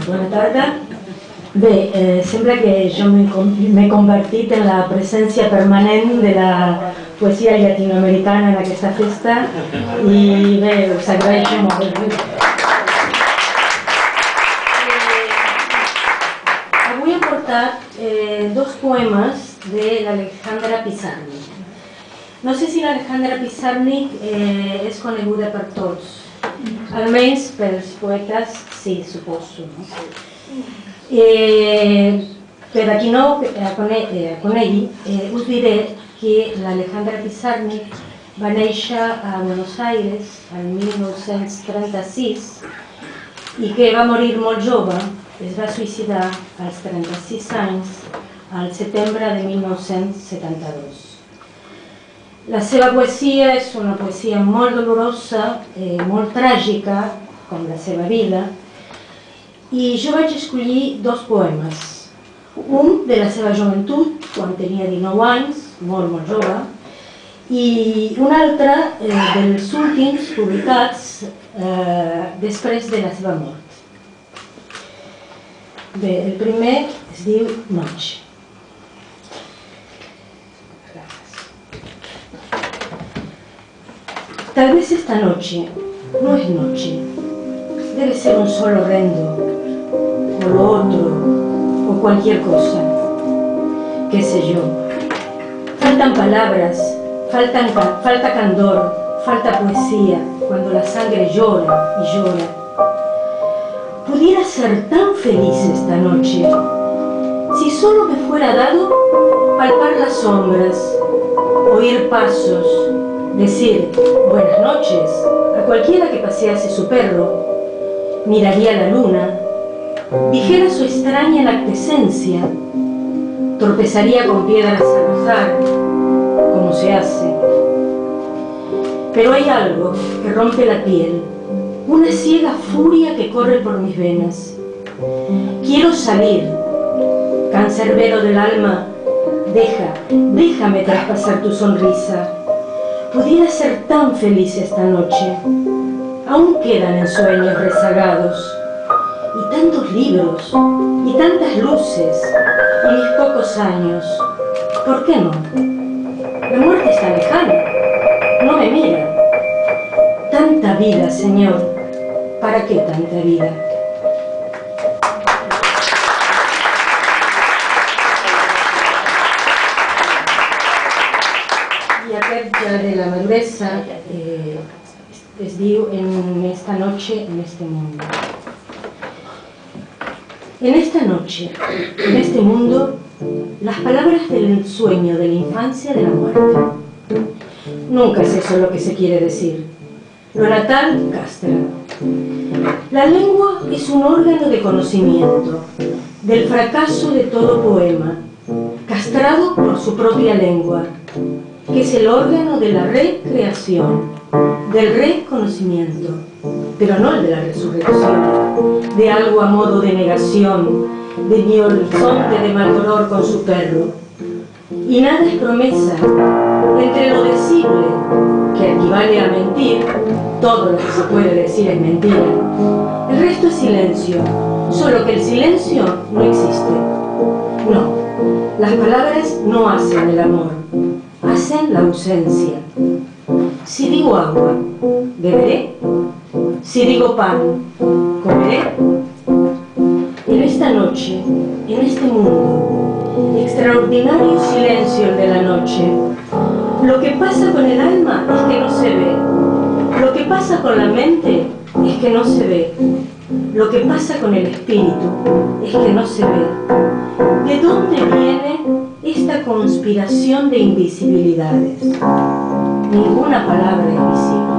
Bona tarda. Bé, sembla que jo m'he convertit en la presència permanent de la poesia llatinoamericana en aquesta festa i bé, us agraeixo molt. Avui he portat dos poemes de l'Alejandra Pizarnik. No sé si l'Alejandra Pizarnik és coneguda per tots, almenys pels poetes sí, suposo. Per a qui no conegui, us diré que l'Alejandra Pizarnik va néixer a Buenos Aires el 1936 i que va morir molt jove, es va suïcidar als 36 anys al setembre de 1972. La seva poesia és una poesia molt dolorosa, molt tràgica, com la seva vida, i jo vaig escollir dos poemes. Un de la seva joventut, quan tenia 19 anys, molt jove, i un altre dels últims publicats després de la seva mort. Bé, el primer es diu Noche. Tal vez esta noche no es noche, debe ser un sol horrendo, o lo otro, o cualquier cosa, qué sé yo. Faltan palabras, falta candor, falta poesía, cuando la sangre llora y llora. Pudiera ser tan feliz esta noche, si solo me fuera dado palpar las sombras, oír pasos, decir buenas noches a cualquiera que pasease su perro, miraría la luna, dijera su extraña lactescencia, tropezaría con piedras al azar, como se hace. Pero hay algo que rompe la piel, una ciega furia que corre por mis venas. Quiero salir, cancerbero del alma, déjame traspasar tu sonrisa. Pudiera ser tan feliz esta noche. Aún quedan ensueños rezagados, y tantos libros, y tantas luces, y mis pocos años. ¿Por qué no? La muerte está lejana, no me mira. Tanta vida, Señor, ¿para qué tanta vida? I aquest de la maduresa es diu En esta noche, en este mundo. En esta noche, en este mundo, las palabras del sueño, de la infancia, de la muerte. Nunca es eso lo que se quiere decir. Lo natal castra. La lengua es un órgano de conocimiento, del fracaso de todo poema, castrado por su propia lengua, que es el órgano de la recreación, del reconocimiento, pero no el de la resurrección, de algo a modo de negación, de mi horizonte de mal dolor con su perro. Y nada es promesa, entre lo decible, que equivale a mentir, todo lo que se puede decir es mentira. El resto es silencio, solo que el silencio no existe. No, las palabras no hacen el amor, hacen la ausencia. Si digo agua, beberé. Si digo pan, comeré. En esta noche, en este mundo, extraordinario silencio el de la noche. Lo que pasa con el alma es que no se ve. Lo que pasa con la mente es que no se ve. Lo que pasa con el espíritu es que no se ve. ¿De dónde viene esta conspiración de invisibilidades? Ninguna palabra es visible.